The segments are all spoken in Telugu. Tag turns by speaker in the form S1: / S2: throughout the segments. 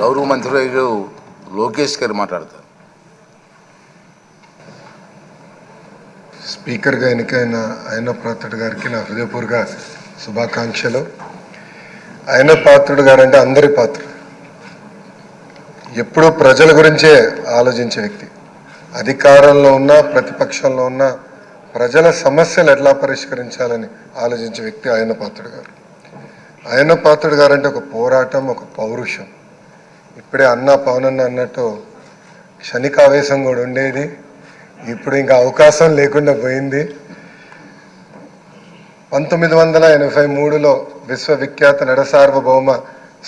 S1: గౌరవ మంత్రి లోకేష్ గారు మాట్లాడతారు.
S2: స్పీకర్గా ఎన్నికైన అయ్యన్న పాత్రుడు గారికి నా హృదయపూర్వక శుభాకాంక్షలు. అయ్యన్న పాత్రుడు గారు అంటే అందరి పాత్ర, ఎప్పుడూ ప్రజల గురించే ఆలోచించే వ్యక్తి. అధికారంలో ఉన్న ప్రతిపక్షంలో ఉన్న ప్రజల సమస్యలు ఎట్లా పరిష్కరించాలని ఆలోచించే వ్యక్తి అయ్యన్న పాత్రుడు గారు. అయ్యన్న పాత్రుడు గారు అంటే ఒక పోరాటం, ఒక పౌరుషం. ఇప్పుడే పవనన్న అన్నట్టు క్షణికావేశం కూడా ఉండేది, ఇప్పుడు ఇంకా అవకాశం లేకుండా పోయింది. 1983లో విశ్వవిఖ్యాత నడసార్వభౌమ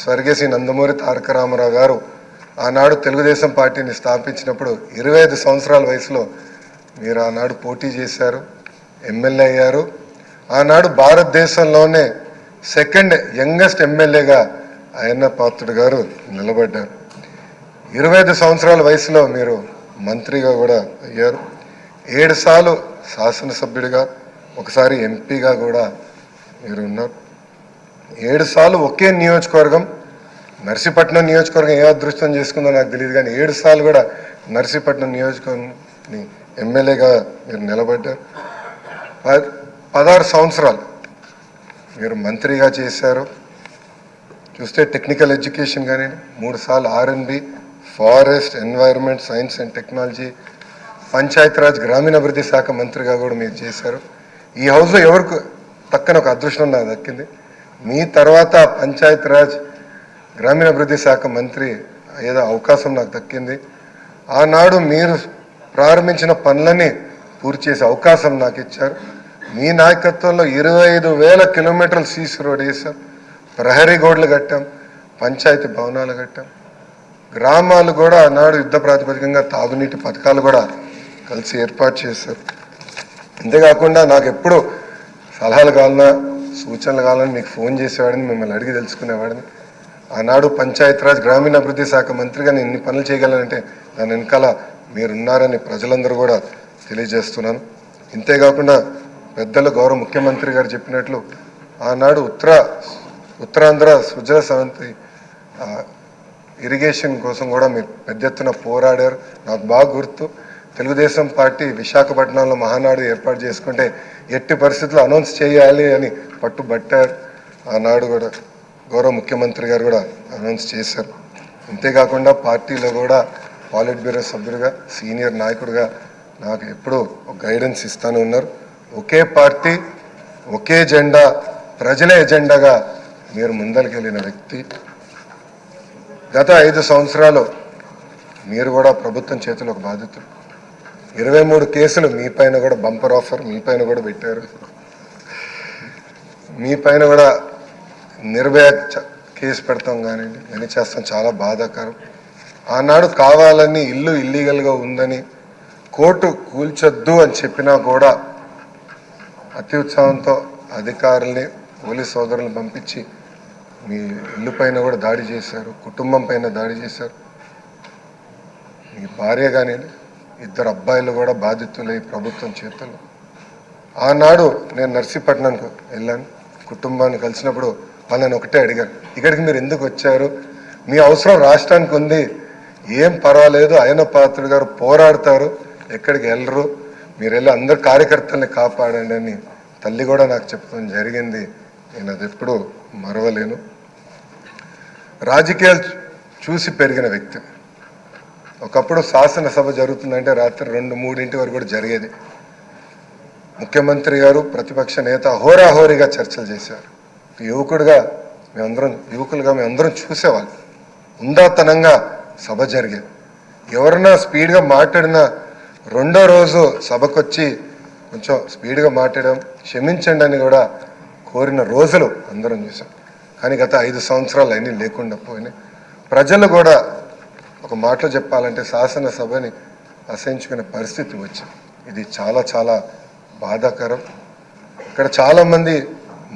S2: స్వర్గీయ నందమూరి తారక రామారావు గారు ఆనాడు తెలుగుదేశం పార్టీని స్థాపించినప్పుడు 25 సంవత్సరాల వయసులో మీరు ఆనాడు పోటీ చేశారు, ఎమ్మెల్యే అయ్యారు. ఆనాడు భారతదేశంలోనే సెకండ్ యంగెస్ట్ ఎమ్మెల్యేగా అయ్యన్న పాత్రుడు గారు నిలబడ్డారు. 25 సంవత్సరాల వయసులో మీరు మంత్రిగా కూడా అయ్యారు. 7 సార్లు శాసనసభ్యుడిగా, ఒకసారి ఎంపీగా కూడా మీరు ఉన్నారు. 7 సార్లు ఒకే నియోజకవర్గం, నర్సీపట్నం నియోజకవర్గం ఏ అదృష్టం చేసుకుందో నాకు తెలియదు, కానీ 7 సార్లు కూడా నర్సీపట్నం నియోజకవర్గాన్ని ఎమ్మెల్యేగా మీరు నిలబడ్డారు. 16 సంవత్సరాలు మీరు మంత్రిగా చేశారు. చూస్తే టెక్నికల్ ఎడ్యుకేషన్ కానీ 3 సార్లు R&B, forest, environment, science and technology, Panchayati Raj గ్రామీణాభివృద్ధి శాఖ మంత్రిగా కూడా మీరు చేశారు. ఈ హౌస్లో ఎవరికి తక్కన ఒక అదృష్టం నాకు దక్కింది. మీ తర్వాత పంచాయతీరాజ్ గ్రామీణాభివృద్ధి శాఖ మంత్రి ఏదో అవకాశం నాకు దక్కింది. ఆనాడు మీరు ప్రారంభించిన పనులని పూర్తి చేసే అవకాశం నాకు ఇచ్చారు. మీ నాయకత్వంలో 25,000 కిలోమీటర్లు సీసీ రోడ్ వేసాం, ప్రహరీ గోడలు కట్టాం, పంచాయతీ భవనాలు కట్టాం. గ్రామాలు కూడా ఆనాడు యుద్ధ ప్రాతిపదికంగా తాగునీటి పథకాలు కూడా కలిసి ఏర్పాటు చేశారు. అంతేకాకుండా నాకు ఎప్పుడు సలహాలు కావాలన్నా, సూచనలు కావాలని మీకు ఫోన్ చేసేవాడిని, మిమ్మల్ని అడిగి తెలుసుకునేవాడిని. ఆనాడు పంచాయతీరాజ్ గ్రామీణాభివృద్ధి శాఖ మంత్రిగా నేను ఇన్ని పనులు చేయగలనంటే దాని వెనకాల మీరున్నారని ప్రజలందరూ కూడా తెలియజేస్తున్నాను. ఇంతేకాకుండా పెద్దలు గౌరవ ముఖ్యమంత్రి గారు చెప్పినట్లు ఆనాడు ఉత్తరాంధ్ర సుజల సవంతి ఇరిగేషన్ కోసం కూడా మీరు పెద్ద ఎత్తున పోరాడారు. నాకు బాగా గుర్తు, తెలుగుదేశం పార్టీ విశాఖపట్నంలో మహానాడు ఏర్పాటు చేసుకుంటే ఎట్టి పరిస్థితుల్లో అనౌన్స్ చేయాలి అని పట్టుబట్టారు. ఆనాడు కూడా గౌరవ ముఖ్యమంత్రి గారు కూడా అనౌన్స్ చేశారు. అంతేకాకుండా పార్టీలో కూడా పాలిట్ బ్యూరో సభ్యుడిగా, సీనియర్ నాయకుడిగా నాకు ఎప్పుడూ ఒక గైడెన్స్ ఇస్తానే ఉన్నారు. ఒకే పార్టీ, ఒకే జెండా, ప్రజలే ఎజెండాగా మీరు ముందరికెళ్ళిన వ్యక్తి. గత 5 సంవత్సరాలు మీరు కూడా ప్రభుత్వం చేతిలో ఒక బాధితులు. 23 కేసులు మీ పైన కూడా బంపర్ ఆఫర్ మీ పైన కూడా పెట్టారు. మీ పైన కూడా నిర్భయ కేసు పెడతాం కానివ్వండి, అని చేస్తాం, చాలా బాధాకరం. ఆనాడు కావాలని ఇల్లు ఇల్లీగల్గా ఉందని కోర్టు కూల్చొద్దు అని చెప్పినా కూడా అతి ఉత్సాహంతో అధికారుల్ని, పోలీస్ సోదరులను పంపించి మీ ఇల్లు పైన కూడా దాడి చేశారు, కుటుంబం పైన దాడి చేశారు. మీ భార్య కానీ 2 అబ్బాయిలు కూడా బాధితులై ప్రభుత్వం చేతులు. ఆనాడు నేను నర్సీపట్నంకు వెళ్ళాను, కుటుంబాన్ని కలిసినప్పుడు వాళ్ళని ఒకటే అడిగాను, ఇక్కడికి మీరు ఎందుకు వచ్చారు? మీ అవసరం రాష్ట్రానికి ఉంది, ఏం పర్వాలేదు, అయ్యన్న పాత్రుడు గారు పోరాడతారు, ఎక్కడికి వెళ్ళరు, మీరు వెళ్ళి అందరు కార్యకర్తల్ని కాపాడండి అని తల్లి కూడా నాకు చెప్పడం జరిగింది. నేను అది ఎప్పుడూ మరవలేను. రాజకీయాలు చూసి పెరిగిన వ్యక్తి. ఒకప్పుడు శాసనసభ జరుగుతుందంటే రాత్రి 2-3 వరకు కూడా జరిగేది. ముఖ్యమంత్రి గారు, ప్రతిపక్ష నేత హోరాహోరీగా చర్చలు చేశారు. యువకులుగా మేమందరం చూసేవాళ్ళం. ఉందాతనంగా సభ జరిగేది. ఎవరన్నా స్పీడ్గా మాట్లాడినా 2వ రోజు సభకొచ్చి కొంచెం స్పీడ్గా మాట్లాడడం, క్షమించండి అని కూడా కోరిన రోజులు అందరం చూసాం. కానీ గత 5 సంవత్సరాలు అన్నీ లేకుండా పోయినాయి. ప్రజలు కూడా ఒక మాటలో చెప్పాలంటే శాసనసభని అసహించుకునే పరిస్థితి వచ్చింది. ఇది చాలా చాలా బాధాకరం. ఇక్కడ చాలామంది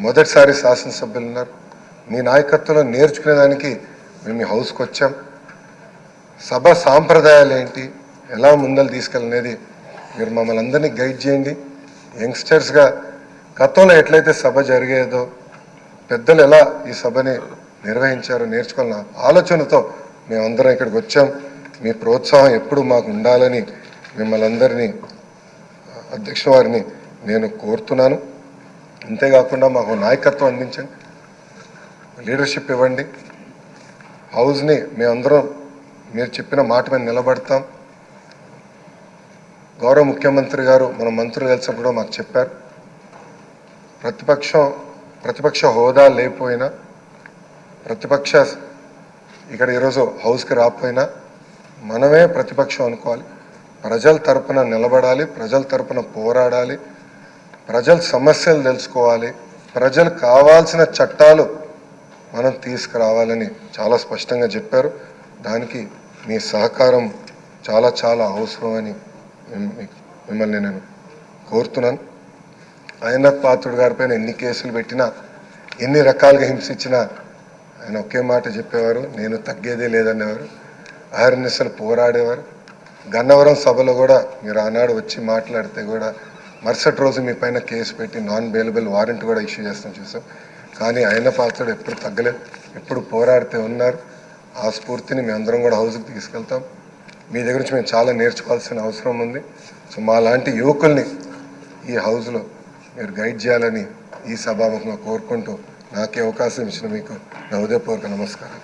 S2: మొదటిసారి శాసనసభ్యులు ఉన్నారు. మీ నాయకత్వంలో నేర్చుకునేదానికి మేము ఈ హౌస్కి వచ్చాం. సభ సాంప్రదాయాలు ఏంటి, ఎలా ముందలు తీసుకెళ్ళనేది మీరు మమ్మల్ని అందరినీ గైడ్ చేయండి. యంగ్స్టర్స్గా గతంలో ఎట్లయితే సభ జరిగేదో, పెద్దలు ఎలా ఈ సభని నిర్వహించారో నేర్చుకోవాలన్న ఆలోచనతో మేమందరం ఇక్కడికి వచ్చాం. మీ ప్రోత్సాహం ఎప్పుడు మాకు ఉండాలని మిమ్మల్ని అందరినీ అధ్యక్ష వారిని నేను కోరుతున్నాను. అంతేకాకుండా మాకు నాయకత్వం అందించండి, లీడర్షిప్ ఇవ్వండి. హౌస్ని మేమందరం మీరు చెప్పిన మాట మీద నిలబడతాం. గౌరవ ముఖ్యమంత్రి గారు మన మంత్రులు కలిసినప్పుడు మాకు చెప్పారు, ప్రతిపక్ష హోదా లేకపోయినా, ప్రతిపక్ష ఇక్కడ ఈరోజు హౌస్కి రాకపోయినా మనమే ప్రతిపక్షం అనుకోవాలి. ప్రజల తరపున నిలబడాలి, ప్రజల తరపున పోరాడాలి, ప్రజల సమస్యలు తెలుసుకోవాలి, ప్రజలు కావాల్సిన చట్టాలు మనం తీసుకురావాలని చాలా స్పష్టంగా చెప్పారు. దానికి మీ సహకారం చాలా చాలా అవసరమని మిమ్మల్ని నేను కోరుతున్నాను. అయ్యన్నథ్ పాత్రుడు గారిపైన ఎన్ని కేసులు పెట్టినా, ఎన్ని రకాలుగా హింసించినా ఆయన ఒకే మాట చెప్పేవారు, నేను తగ్గేదే లేదనేవారు. అహర్నిశలు పోరాడేవారు. గన్నవరం సభలో కూడా మీరు ఆనాడు వచ్చి మాట్లాడితే కూడా మరుసటి రోజు మీ పైన కేసు పెట్టి నాన్ బెయిలబుల్ వారెంట్ కూడా ఇష్యూ చేస్తాం చూసాం. కానీ ఆయన పాత్రుడు ఎప్పుడు తగ్గలేదు, ఎప్పుడు పోరాడితే ఉన్నారు. ఆ స్ఫూర్తిని మీ అందరం కూడా హౌస్కి తీసుకెళ్తాం. మీ దగ్గర నుంచి మేము చాలా నేర్చుకోవాల్సిన అవసరం ఉంది. సో మా లాంటి యువకుల్ని ఈ హౌస్లో మీరు గైడ్ చేయాలని ఈ సభాముఖంగా కోరుకుంటూ నాకే అవకాశం ఇచ్చిన మీకు నా హృదయపూర్వక నమస్కారం.